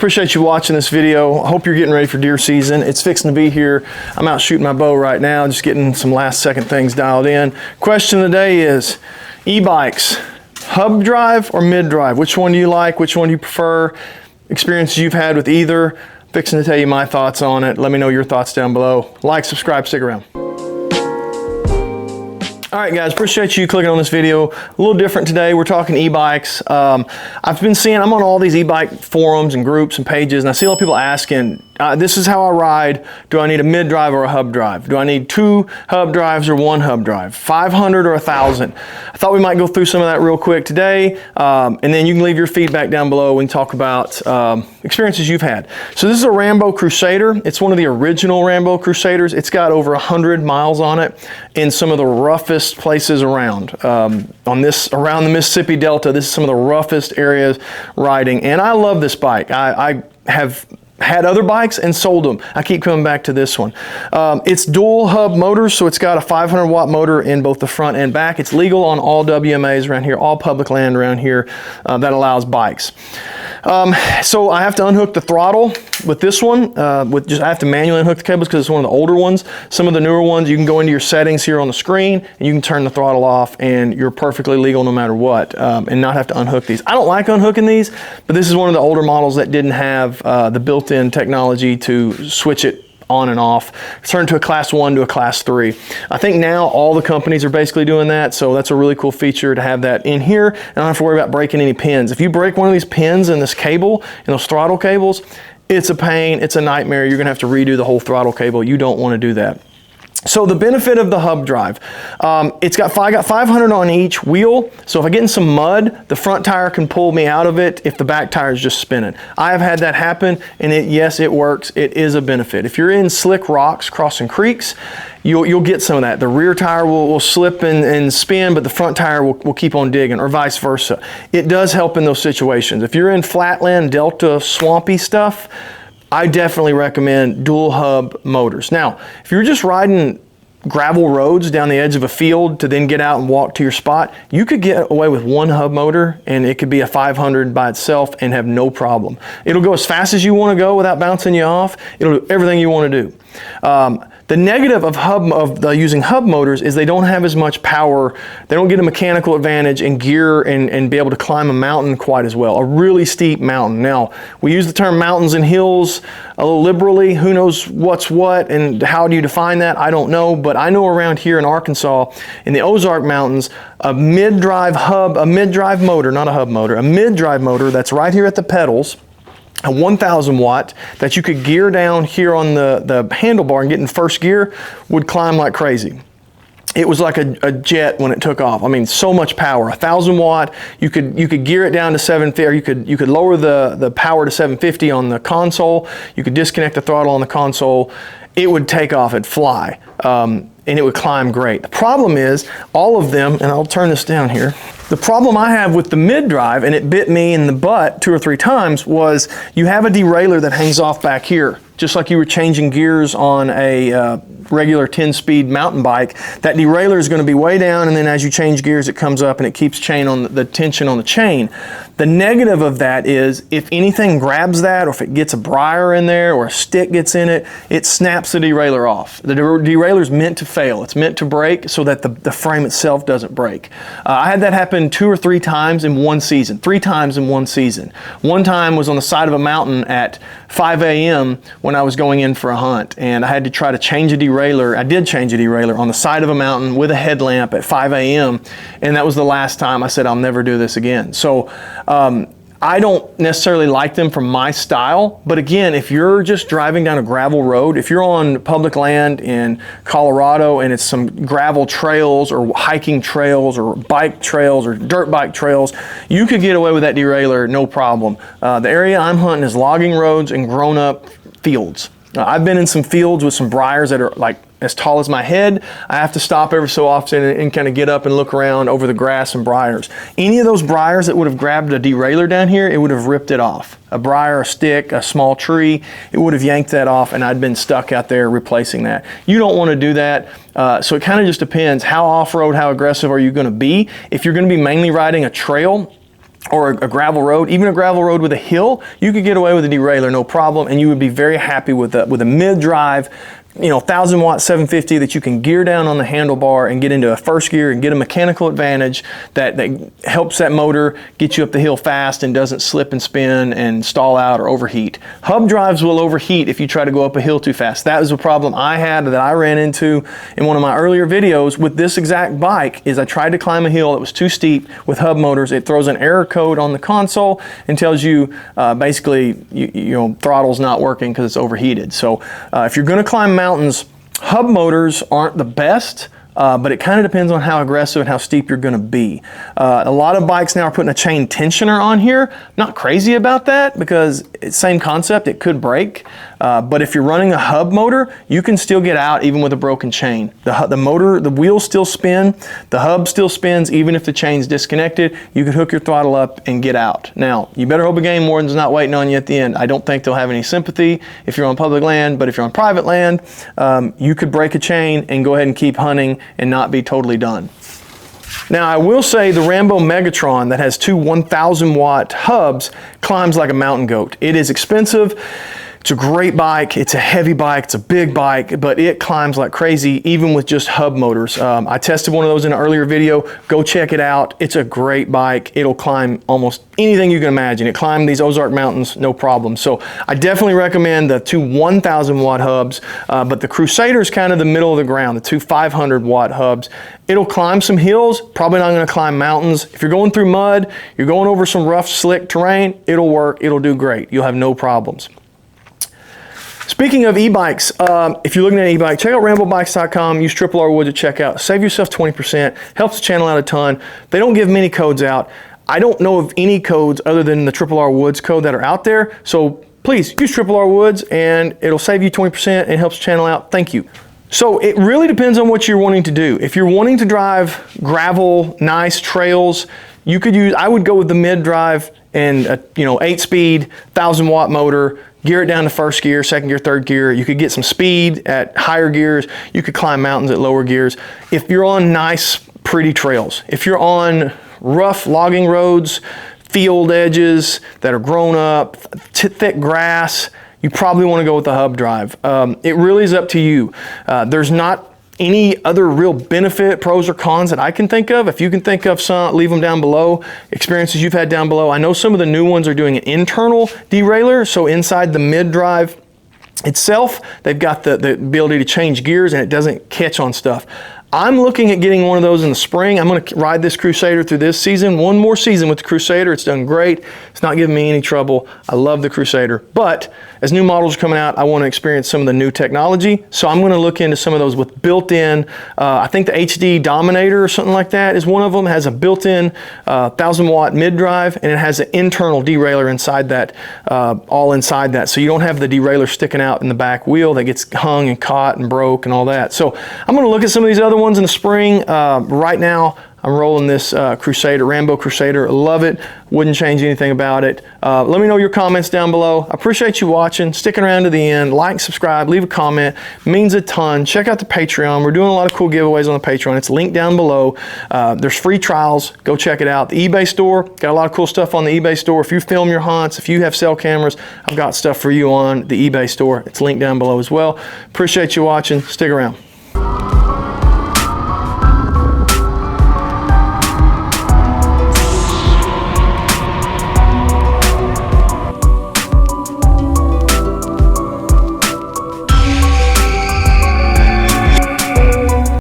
Appreciate you watching this video. I hope you're getting ready for deer season. It's fixing to be here. I'm out shooting my bow right now, just getting some last second things dialed in. Question of the day is e-bikes, hub drive or mid drive? Which one do you like? Which one do you prefer? Experiences you've had with either. Fixing to tell you my thoughts on it. Let me know your thoughts down below. Like, subscribe, stick around. All right, guys, appreciate you clicking on this video. A little different today. We're talking e-bikes. I've been seeing, I'm on all these e-bike forums and groups and pages, and I see a lot of people asking, this is how I ride. Do I need a mid drive or a hub drive? Do I need 2 hub drives or 1 hub drive? 500 or 1,000? I thought we might go through some of that real quick today, and then you can leave your feedback down below and talk about experiences you've had. So this is a Rambo Crusader. It's one of the original Rambo Crusaders. It's got over 100 miles on it in some of the roughest places around. Around the Mississippi Delta, this is some of the roughest areas riding, and I love this bike. I have had other bikes and sold them. I keep coming back to this one. It's dual hub motors, so it's got a 500 watt motor in both the front and back. It's legal on all WMAs around here, all public land around here that allows bikes. So I have to unhook the throttle with this one. I have to manually unhook the cables because it's one of the older ones. Some of the newer ones, you can go into your settings here on the screen and you can turn the throttle off and you're perfectly legal no matter what, and not have to unhook these. I don't like unhooking these, but this is one of the older models that didn't have the built-in technology to switch it on and off. Turn to a class 1 to a class 3. I think now all the companies are basically doing that, so that's a really cool feature to have that in here. And I don't have to worry about breaking any pins. If you break one of these pins in this cable, in those throttle cables, it's a pain, it's a nightmare. You're gonna have to redo the whole throttle cable. You don't wanna do that. So the benefit of the hub drive, I got 500 on each wheel, so if I get in some mud, the front tire can pull me out of it if the back tire is just spinning. I have had that happen, and yes, it works. It is a benefit. If you're in slick rocks crossing creeks, you'll get some of that. The rear tire will slip and spin, but the front tire will keep on digging, or vice versa. It does help in those situations. If you're in flatland, delta, swampy stuff, I definitely recommend dual hub motors. Now, if you're just riding gravel roads down the edge of a field to then get out and walk to your spot, you could get away with 1 hub motor and it could be a 500 by itself and have no problem. It'll go as fast as you want to go without bouncing you off. It'll do everything you want to do. The negative of using hub motors is they don't have as much power. They don't get a mechanical advantage in gear and be able to climb a mountain quite as well, a really steep mountain. Now, we use the term mountains and hills a little liberally. Who knows what's what and how do you define that? I don't know, but I know around here in Arkansas, in the Ozark Mountains, a mid-drive motor, not a hub motor, a mid-drive motor that's right here at the pedals, a 1,000 watt that you could gear down here on the handlebar and get in first gear, would climb like crazy. It was like a jet when it took off. I mean, so much power. 1,000 watt. You could gear it down to 750, or you could lower the power to 750 on the console. You could disconnect the throttle on the console. It would take off. It'd fly, and it would climb great. The problem is all of them, and I'll turn this down here. The problem I have with the mid-drive, and it bit me in the butt 2 or 3 times, was you have a derailleur that hangs off back here. Just like you were changing gears on a regular 10-speed mountain bike, that derailleur is going to be way down, and then as you change gears, it comes up and it keeps the tension on the chain. The negative of that is if anything grabs that, or if it gets a briar in there or a stick gets in it, it snaps the derailleur off. The derailleur is meant to fail. It's meant to break so that the frame itself doesn't break. I had that happen 2 or 3 times in one season. 3 times in one season. One time was on the side of a mountain at 5 a.m. when I was going in for a hunt, and I had to try to change a derailleur. I did change a derailleur on the side of a mountain with a headlamp at 5 a.m. and that was the last time. I said, I'll never do this again. So I don't necessarily like them for my style, but again, if you're just driving down a gravel road, if you're on public land in Colorado and it's some gravel trails or hiking trails or bike trails or dirt bike trails, you could get away with that derailleur, no problem. The area I'm hunting is logging roads and grown-up fields. I've been in some fields with some briars that are like as tall as my head. I have to stop every so often and kind of get up and look around over the grass and briars. Any of those briars that would have grabbed a derailleur down here, it would have ripped it off. A briar, a stick, a small tree, it would have yanked that off and I'd been stuck out there replacing that. You don't want to do that. So it kind of just depends how off-road, how aggressive are you going to be. If you're going to be mainly riding a trail, or a gravel road, even a gravel road with a hill, you could get away with a derailleur, no problem, and you would be very happy with a mid-drive, 1,000 watt 750 that you can gear down on the handlebar and get into a first gear and get a mechanical advantage that helps that motor get you up the hill fast and doesn't slip and spin and stall out or overheat. Hub drives will overheat if you try to go up a hill too fast. That was a problem I had that I ran into in one of my earlier videos with this exact bike. Is I tried to climb a hill that was too steep with hub motors. It throws an error code on the console and tells you basically throttle's not working because it's overheated. So if you're going to climb mountains, hub motors aren't the best, but it kind of depends on how aggressive and how steep you're going to be. A lot of bikes now are putting a chain tensioner on here. Not crazy about that because it's same concept, it could break. But if you're running a hub motor, you can still get out even with a broken chain. The wheels still spin, the hub still spins even if the chain's disconnected. You can hook your throttle up and get out. Now, you better hope a game warden's not waiting on you at the end. I don't think they'll have any sympathy if you're on public land, but if you're on private land, you could break a chain and go ahead and keep hunting and not be totally done. Now, I will say the Rambo Megatron that has two 1,000 watt hubs climbs like a mountain goat. It is expensive. It's a great bike, it's a heavy bike, it's a big bike, but it climbs like crazy even with just hub motors. I tested one of those in an earlier video. Go check it out. It's a great bike. It'll climb almost anything you can imagine. It climbed these Ozark Mountains, no problem. So I definitely recommend the two 1,000 watt hubs, but the Crusader is kind of the middle of the ground, the two 500 watt hubs. It'll climb some hills, probably not gonna climb mountains. If you're going through mud, you're going over some rough, slick terrain, it'll work, it'll do great. You'll have no problems. Speaking of e-bikes, if you're looking at an e-bike, check out RamboBikes.com, use R Woods at checkout, save yourself 20%, helps the channel out a ton. They don't give many codes out. I don't know of any codes other than the R Woods code that are out there, so please use R Woods and it'll save you 20% and helps the channel out. Thank you. So it really depends on what you're wanting to do. If you're wanting to drive gravel, nice trails, I would go with the mid-drive and a 8-speed, 1,000 watt motor, gear it down to first gear, second gear, third gear. You could get some speed at higher gears. You could climb mountains at lower gears. If you're on nice, pretty trails, if you're on rough logging roads, field edges that are grown up, thick grass, you probably want to go with the hub drive. It really is up to you. There's not any other real benefit, pros or cons that I can think of. If you can think of some, leave them down below. Experiences you've had down below. I know some of the new ones are doing an internal derailleur, so inside the mid-drive itself, they've got the ability to change gears and it doesn't catch on stuff. I'm looking at getting one of those in the spring. I'm going to ride this Crusader through this season. One more season with the Crusader. It's done great. It's not giving me any trouble. I love the Crusader. But as new models are coming out, I want to experience some of the new technology. So I'm going to look into some of those with built-in, I think the HD Dominator or something like that is one of them. It has a built-in 1,000 watt mid-drive and it has an internal derailleur inside that, all inside that. So you don't have the derailleur sticking out in the back wheel that gets hung and caught and broke and all that. So I'm going to look at some of these other ones in the spring. Right now I'm rolling this Crusader, Rambo Crusader. Love it. Wouldn't change anything about it. Let me know your comments down below. I appreciate you watching, sticking around to the end. Like, subscribe, leave a comment. It means a ton. Check out the Patreon. We're doing a lot of cool giveaways on the Patreon. It's linked down below. There's free trials. Go check it out. The eBay store, got a lot of cool stuff on the eBay store. If you film your hunts, if you have cell cameras, I've got stuff for you on the eBay store. It's linked down below as well. Appreciate you watching. Stick around.